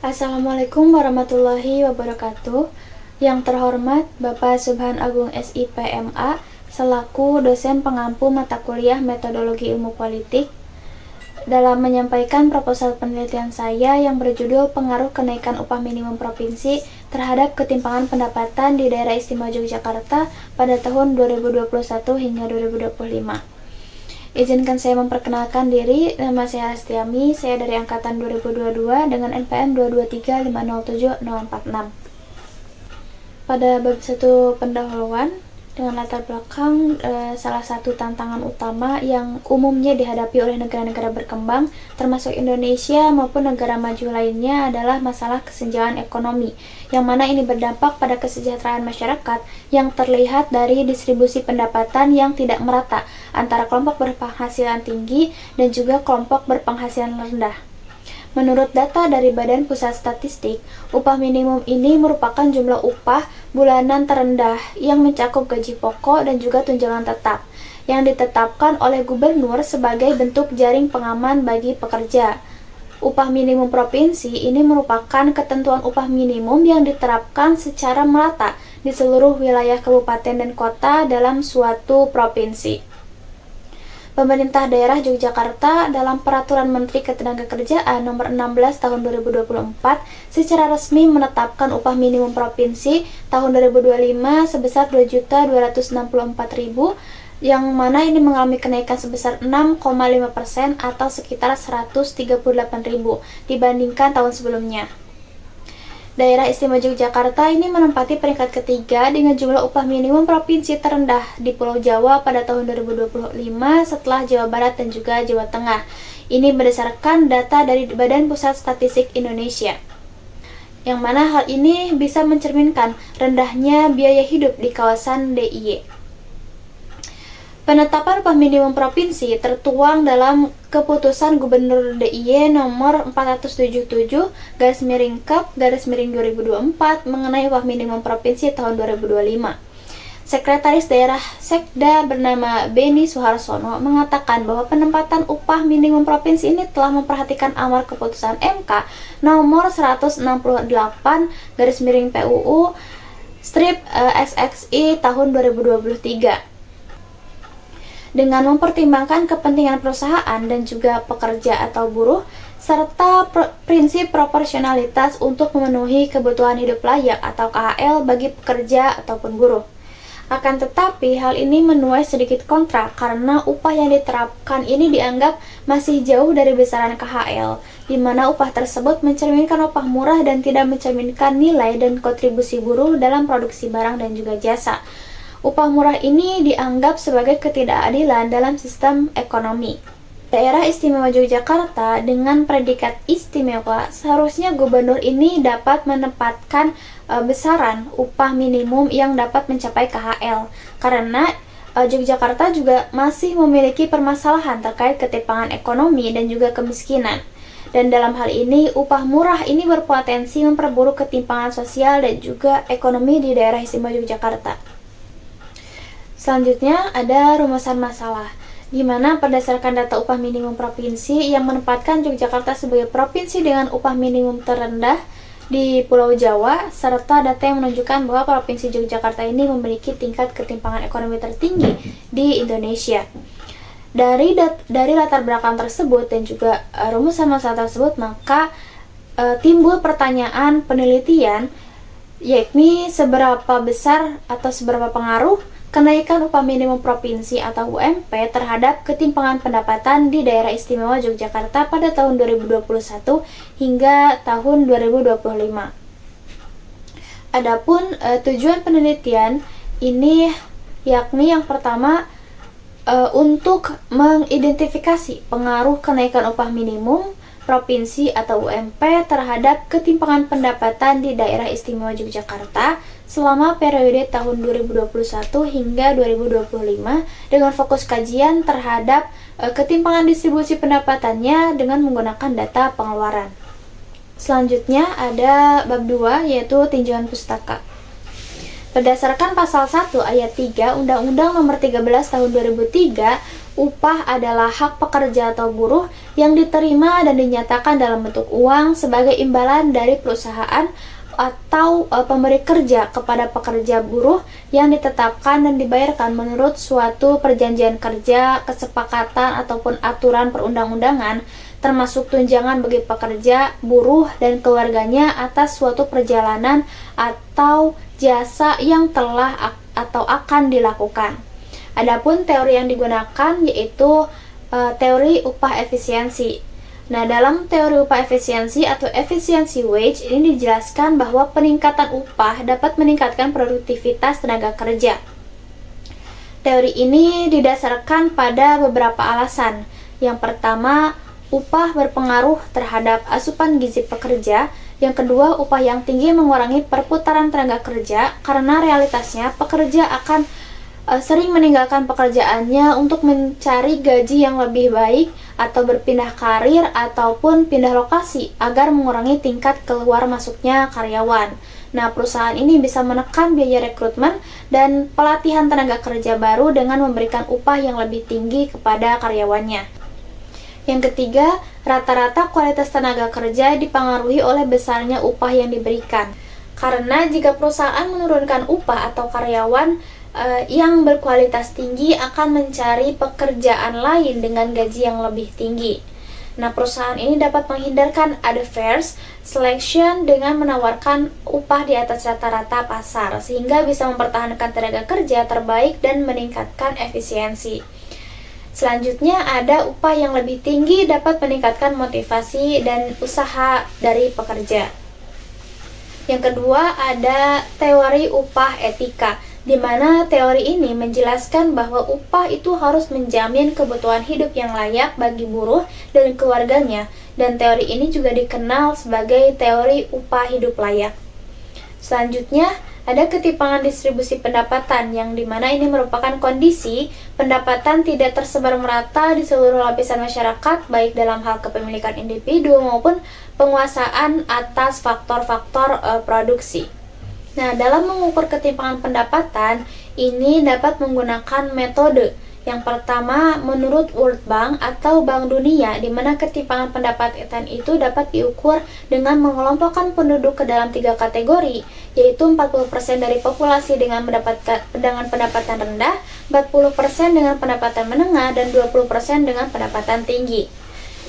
Assalamualaikum warahmatullahi wabarakatuh. Yang terhormat Bapak Subhan Agung SIPMA selaku dosen pengampu mata kuliah Metodologi Ilmu Politik dalam menyampaikan proposal penelitian saya yang berjudul Pengaruh Kenaikan Upah Minimum Provinsi terhadap Ketimpangan Pendapatan di Daerah Istimewa Yogyakarta pada tahun 2021 hingga 2025. Izinkan saya memperkenalkan diri. Nama saya Restiami, saya dari angkatan 2022 dengan NPM 223507046. Pada bab 1 pendahuluan dengan latar belakang, salah satu tantangan utama yang umumnya dihadapi oleh negara-negara berkembang termasuk Indonesia maupun negara maju lainnya adalah masalah kesenjangan ekonomi, yang mana ini berdampak pada kesejahteraan masyarakat yang terlihat dari distribusi pendapatan yang tidak merata antara kelompok berpenghasilan tinggi dan juga kelompok berpenghasilan rendah. Menurut data dari Badan Pusat Statistik, upah minimum ini merupakan jumlah upah bulanan terendah yang mencakup gaji pokok dan juga tunjangan tetap, yang ditetapkan oleh gubernur sebagai bentuk jaring pengaman bagi pekerja. Upah minimum provinsi ini merupakan ketentuan upah minimum yang diterapkan secara merata di seluruh wilayah kabupaten dan kota dalam suatu provinsi. Pemerintah daerah Yogyakarta dalam Peraturan Menteri Ketenagakerjaan Nomor 16 Tahun 2024 secara resmi menetapkan upah minimum provinsi tahun 2025 sebesar Rp2.264.000, yang mana ini mengalami kenaikan sebesar 6,5% atau sekitar Rp138.000 dibandingkan tahun sebelumnya. Daerah Istimewa Yogyakarta ini menempati peringkat ketiga dengan jumlah upah minimum provinsi terendah di Pulau Jawa pada tahun 2025 setelah Jawa Barat dan juga Jawa Tengah. Ini berdasarkan data dari Badan Pusat Statistik Indonesia, yang mana hal ini bisa mencerminkan rendahnya biaya hidup di kawasan DIY. Penetapan upah minimum provinsi tertuang dalam Keputusan Gubernur DIY Nomor 477/Kep/2024 mengenai upah minimum provinsi tahun 2025. Sekretaris Daerah Sekda bernama Beni Suharsono mengatakan bahwa penempatan upah minimum provinsi ini telah memperhatikan amar keputusan MK Nomor 168/PUU XXI tahun 2023. Dengan mempertimbangkan kepentingan perusahaan dan juga pekerja atau buruh, serta prinsip proporsionalitas untuk memenuhi kebutuhan hidup layak atau KHL bagi pekerja ataupun buruh. Akan tetapi, hal ini menuai sedikit kontra karena upah yang diterapkan ini dianggap masih jauh dari besaran KHL, di mana upah tersebut mencerminkan upah murah dan tidak mencerminkan nilai dan kontribusi buruh dalam produksi barang dan juga jasa. Upah murah ini dianggap sebagai ketidakadilan dalam sistem ekonomi. Daerah Istimewa Yogyakarta dengan predikat istimewa, seharusnya gubernur ini dapat menempatkan besaran upah minimum yang dapat mencapai KHL, karena Yogyakarta juga masih memiliki permasalahan terkait ketimpangan ekonomi dan juga kemiskinan. Dan dalam hal ini, upah murah ini berpotensi memperburuk ketimpangan sosial dan juga ekonomi di daerah Istimewa Yogyakarta. Selanjutnya ada rumusan masalah, di mana berdasarkan data upah minimum provinsi yang menempatkan Yogyakarta sebagai provinsi dengan upah minimum terendah di Pulau Jawa, serta data yang menunjukkan bahwa provinsi Yogyakarta ini memiliki tingkat ketimpangan ekonomi tertinggi di Indonesia. Dari latar belakang tersebut dan juga rumusan masalah tersebut, maka timbul pertanyaan penelitian, yakni seberapa besar atau seberapa pengaruh kenaikan upah minimum provinsi atau UMP terhadap ketimpangan pendapatan di daerah istimewa Yogyakarta pada tahun 2021 hingga tahun 2025. Adapun tujuan penelitian ini yakni yang pertama untuk mengidentifikasi pengaruh kenaikan upah minimum provinsi atau UMP terhadap ketimpangan pendapatan di daerah istimewa Yogyakarta selama periode tahun 2021 hingga 2025 dengan fokus kajian terhadap ketimpangan distribusi pendapatannya dengan menggunakan data pengeluaran. Selanjutnya ada bab 2 yaitu tinjauan pustaka. Berdasarkan pasal 1 ayat 3 Undang-Undang Nomor 13 Tahun 2003, upah adalah hak pekerja atau buruh yang diterima dan dinyatakan dalam bentuk uang sebagai imbalan dari perusahaan atau pemberi kerja kepada pekerja buruh yang ditetapkan dan dibayarkan menurut suatu perjanjian kerja, kesepakatan, ataupun aturan perundang-undangan, termasuk tunjangan bagi pekerja, buruh, dan keluarganya atas suatu perjalanan atau jasa yang telah atau akan dilakukan. Adapun teori yang digunakan yaitu teori upah efisiensi. Nah, dalam teori upah efisiensi atau efficiency wage ini dijelaskan bahwa peningkatan upah dapat meningkatkan produktivitas tenaga kerja. Teori ini didasarkan pada beberapa alasan. Yang pertama, upah berpengaruh terhadap asupan gizi pekerja. Yang kedua, upah yang tinggi mengurangi perputaran tenaga kerja karena realitasnya pekerja akan sering meninggalkan pekerjaannya untuk mencari gaji yang lebih baik atau berpindah karir ataupun pindah lokasi agar mengurangi tingkat keluar masuknya karyawan. Nah, perusahaan ini bisa menekan biaya rekrutmen dan pelatihan tenaga kerja baru dengan memberikan upah yang lebih tinggi kepada karyawannya. Yang ketiga, rata-rata kualitas tenaga kerja dipengaruhi oleh besarnya upah yang diberikan. Karena jika perusahaan menurunkan upah atau karyawan yang berkualitas tinggi akan mencari pekerjaan lain dengan gaji yang lebih tinggi. Nah, perusahaan ini dapat menghindarkan adverse selection dengan menawarkan upah di atas rata-rata pasar, sehingga bisa mempertahankan tenaga kerja terbaik dan meningkatkan efisiensi. Selanjutnya, ada upah yang lebih tinggi dapat meningkatkan motivasi dan usaha dari pekerja. Yang kedua, ada teori upah etika, di mana teori ini menjelaskan bahwa upah itu harus menjamin kebutuhan hidup yang layak bagi buruh dan keluarganya, dan teori ini juga dikenal sebagai teori upah hidup layak. Selanjutnya, ada ketimpangan distribusi pendapatan, yang dimana ini merupakan kondisi pendapatan tidak tersebar merata di seluruh lapisan masyarakat, baik dalam hal kepemilikan individu maupun penguasaan atas faktor-faktor produksi. Nah, dalam mengukur ketimpangan pendapatan, ini dapat menggunakan metode. Yang pertama, menurut World Bank atau Bank Dunia, di mana ketimpangan pendapatan itu dapat diukur dengan mengelompokkan penduduk ke dalam 3 kategori, yaitu 40% dari populasi dengan pendapatan rendah, 40% dengan pendapatan menengah, dan 20% dengan pendapatan tinggi.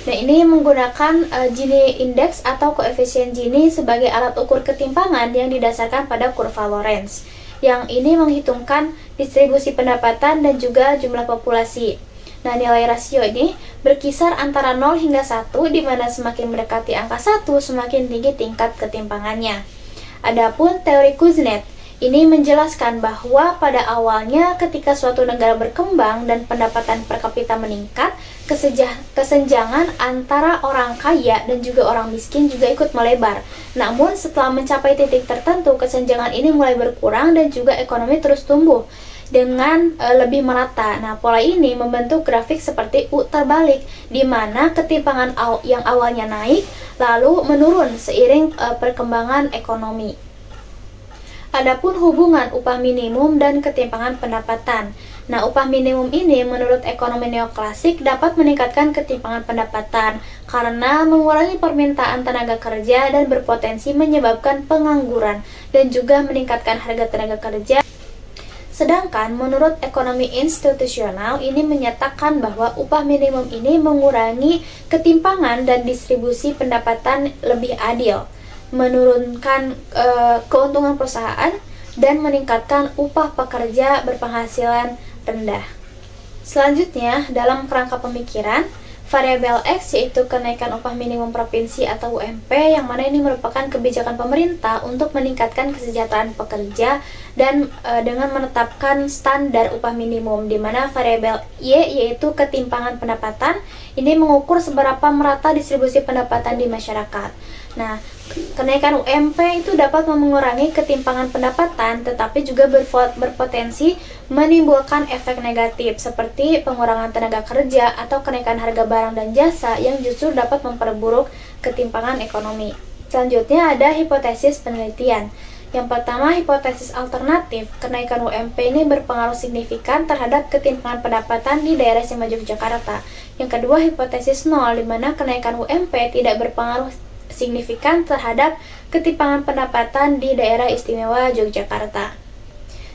Nah, ini menggunakan Gini Index atau koefisien Gini sebagai alat ukur ketimpangan yang didasarkan pada kurva Lorenz. Yang ini menghitungkan distribusi pendapatan dan juga jumlah populasi. Nah, nilai rasio ini berkisar antara 0 hingga 1, di mana semakin mendekati angka 1, semakin tinggi tingkat ketimpangannya. Adapun teori Kuznets ini menjelaskan bahwa pada awalnya ketika suatu negara berkembang dan pendapatan per kapita meningkat, kesenjangan antara orang kaya dan juga orang miskin juga ikut melebar. Namun setelah mencapai titik tertentu, kesenjangan ini mulai berkurang dan juga ekonomi terus tumbuh dengan lebih merata. Nah, pola ini membentuk grafik seperti U terbalik, di mana ketimpangan yang awalnya naik lalu menurun seiring perkembangan ekonomi. Adapun hubungan upah minimum dan ketimpangan pendapatan. Nah, upah minimum ini menurut ekonomi neoklasik dapat meningkatkan ketimpangan pendapatan karena mengurangi permintaan tenaga kerja dan berpotensi menyebabkan pengangguran dan juga meningkatkan harga tenaga kerja. Sedangkan menurut ekonomi institusional ini menyatakan bahwa upah minimum ini mengurangi ketimpangan dan distribusi pendapatan lebih adil, menurunkan keuntungan perusahaan, dan meningkatkan upah pekerja berpenghasilan rendah. Selanjutnya, dalam kerangka pemikiran, variabel X yaitu kenaikan upah minimum provinsi atau UMP, yang mana ini merupakan kebijakan pemerintah untuk meningkatkan kesejahteraan pekerja dan dengan menetapkan standar upah minimum, di mana variabel Y yaitu ketimpangan pendapatan ini mengukur seberapa merata distribusi pendapatan di masyarakat. Nah, kenaikan UMP itu dapat mengurangi ketimpangan pendapatan, tetapi juga berpotensi menimbulkan efek negatif seperti pengurangan tenaga kerja atau kenaikan harga barang dan jasa yang justru dapat memperburuk ketimpangan ekonomi. Selanjutnya ada hipotesis penelitian. Yang pertama, hipotesis alternatif, kenaikan UMP ini berpengaruh signifikan terhadap ketimpangan pendapatan di daerah istimewa Yogyakarta. Yang kedua, hipotesis nol, di mana kenaikan UMP tidak berpengaruh signifikan terhadap ketimpangan pendapatan di daerah istimewa Yogyakarta.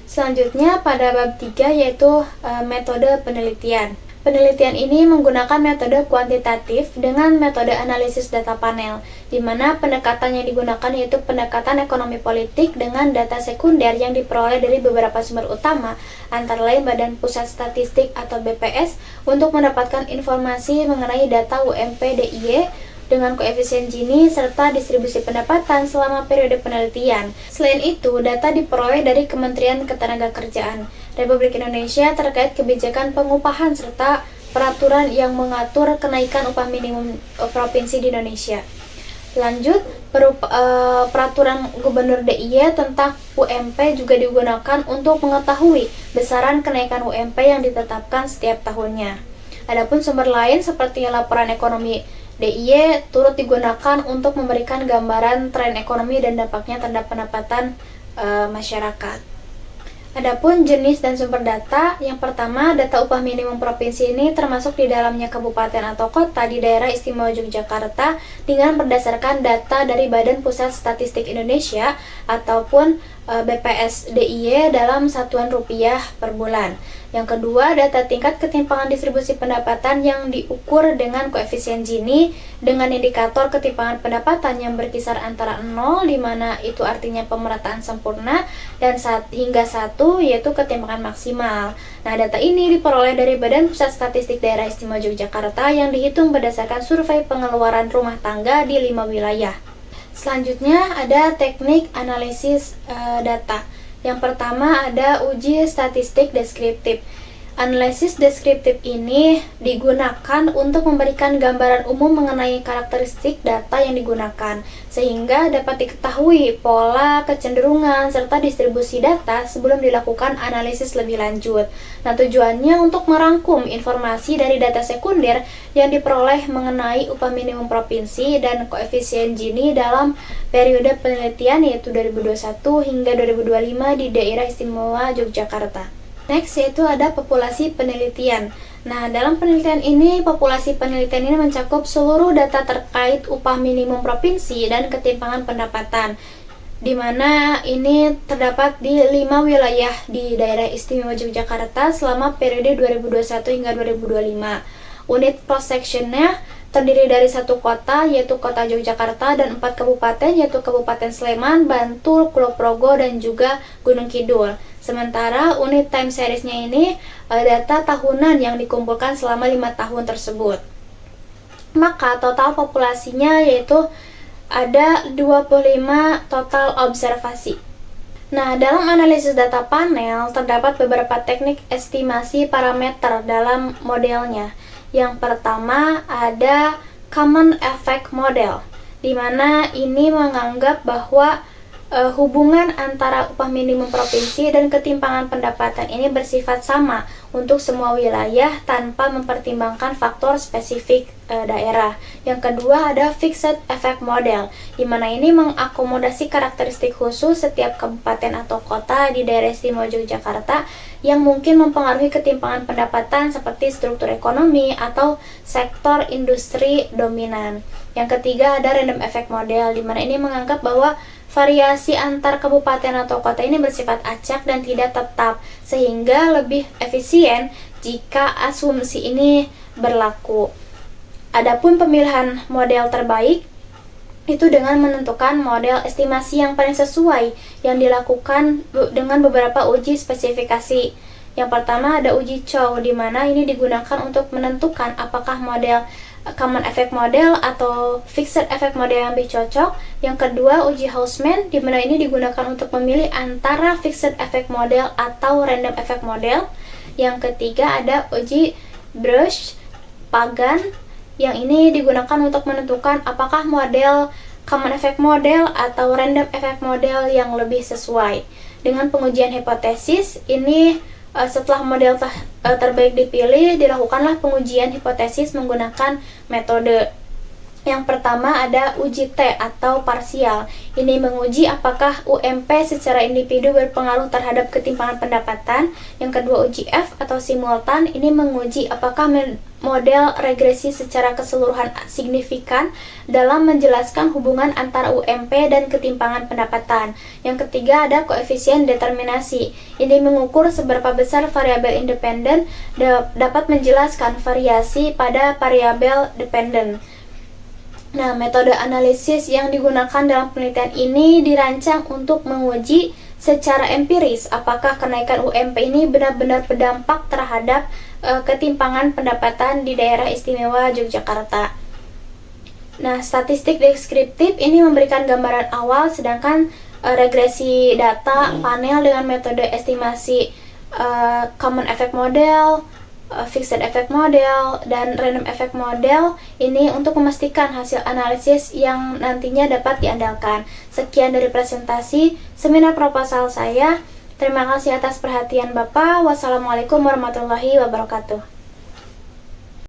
Selanjutnya, pada bab 3 yaitu metode penelitian. Penelitian ini menggunakan metode kuantitatif dengan metode analisis data panel, di mana pendekatan yang digunakan yaitu pendekatan ekonomi politik dengan data sekunder yang diperoleh dari beberapa sumber utama, antara lain Badan Pusat Statistik atau BPS, untuk mendapatkan informasi mengenai data UMP DIY dengan koefisien Gini serta distribusi pendapatan selama periode penelitian. Selain itu, data diperoleh dari Kementerian Ketenagakerjaan Republik Indonesia terkait kebijakan pengupahan serta peraturan yang mengatur kenaikan upah minimum provinsi di Indonesia. Lanjut, peraturan Gubernur DIY tentang UMP juga digunakan untuk mengetahui besaran kenaikan UMP yang ditetapkan setiap tahunnya. Adapun sumber lain seperti laporan ekonomi DIY turut digunakan untuk memberikan gambaran tren ekonomi dan dampaknya terhadap pendapatan masyarakat. Adapun jenis dan sumber data, yang pertama, data upah minimum provinsi ini termasuk di dalamnya kabupaten atau kota di daerah istimewa Yogyakarta dengan berdasarkan data dari Badan Pusat Statistik Indonesia ataupun BPS DIY dalam satuan rupiah per bulan. Yang kedua, data tingkat ketimpangan distribusi pendapatan yang diukur dengan koefisien Gini dengan indikator ketimpangan pendapatan yang berkisar antara 0, di mana itu artinya pemerataan sempurna, dan hingga 1, yaitu ketimpangan maksimal. Nah, data ini diperoleh dari Badan Pusat Statistik Daerah Istimewa Yogyakarta yang dihitung berdasarkan survei pengeluaran rumah tangga di 5 wilayah. Selanjutnya ada teknik analisis data. Yang pertama ada uji statistik deskriptif. Analisis deskriptif ini digunakan untuk memberikan gambaran umum mengenai karakteristik data yang digunakan, sehingga dapat diketahui pola, kecenderungan, serta distribusi data sebelum dilakukan analisis lebih lanjut. Nah, tujuannya untuk merangkum informasi dari data sekunder yang diperoleh mengenai upah minimum provinsi dan koefisien Gini dalam periode penelitian yaitu 2021 hingga 2025 di daerah istimewa Yogyakarta. Next yaitu ada populasi penelitian. Nah, dalam penelitian ini, populasi penelitian ini mencakup seluruh data terkait upah minimum provinsi dan ketimpangan pendapatan, di mana ini terdapat di 5 wilayah di daerah istimewa Yogyakarta selama periode 2021 hingga 2025. Unit cross-sectionnya terdiri dari 1 kota, yaitu kota Yogyakarta, dan 4 kabupaten, yaitu Kabupaten Sleman, Bantul, Kulon Progo, dan juga Gunung Kidul. Sementara unit time series-nya ini data tahunan yang dikumpulkan selama 5 tahun tersebut. Maka total populasinya yaitu ada 25 total observasi. Nah, dalam analisis data panel terdapat beberapa teknik estimasi parameter dalam modelnya. Yang pertama ada Common Effect Model, di mana ini menganggap bahwa hubungan antara upah minimum provinsi dan ketimpangan pendapatan ini bersifat sama untuk semua wilayah tanpa mempertimbangkan faktor spesifik daerah. Yang kedua ada Fixed Effect Model, di mana ini mengakomodasi karakteristik khusus setiap kabupaten atau kota di daerah istimewa Yogyakarta yang mungkin mempengaruhi ketimpangan pendapatan seperti struktur ekonomi atau sektor industri dominan. Yang ketiga ada Random Effect Model, di mana ini menganggap bahwa variasi antar kabupaten atau kota ini bersifat acak dan tidak tetap, sehingga lebih efisien jika asumsi ini berlaku. Adapun pemilihan model terbaik itu dengan menentukan model estimasi yang paling sesuai yang dilakukan dengan beberapa uji spesifikasi. Yang pertama ada uji Chow, di mana ini digunakan untuk menentukan apakah model Common Effect Model atau Fixed Effect Model yang lebih cocok. Yang kedua uji Hausman, di mana ini digunakan untuk memilih antara Fixed Effect Model atau Random Effect Model. Yang ketiga ada uji Brush-Pagan, yang ini digunakan untuk menentukan apakah model Common Effect Model atau Random Effect Model yang lebih sesuai. Dengan pengujian hipotesis ini, setelah model terbaik dipilih, dilakukanlah pengujian hipotesis menggunakan metode Yang pertama ada uji T atau parsial. Ini menguji apakah UMP secara individu berpengaruh terhadap ketimpangan pendapatan. Yang kedua uji F atau simultan. Ini menguji apakah model regresi secara keseluruhan signifikan dalam menjelaskan hubungan antara UMP dan ketimpangan pendapatan. Yang ketiga ada koefisien determinasi. Ini mengukur seberapa besar variabel independen dapat menjelaskan variasi pada variabel dependen. Nah, metode analisis yang digunakan dalam penelitian ini dirancang untuk menguji secara empiris apakah kenaikan UMP ini benar-benar berdampak terhadap ketimpangan pendapatan di daerah istimewa Yogyakarta. Nah, statistik deskriptif ini memberikan gambaran awal, sedangkan regresi data panel dengan metode estimasi common effect model, fixed effect model, dan random effect model ini untuk memastikan hasil analisis yang nantinya dapat diandalkan. Sekian dari presentasi seminar proposal saya. Terima kasih atas perhatian Bapak. Wassalamualaikum warahmatullahi wabarakatuh.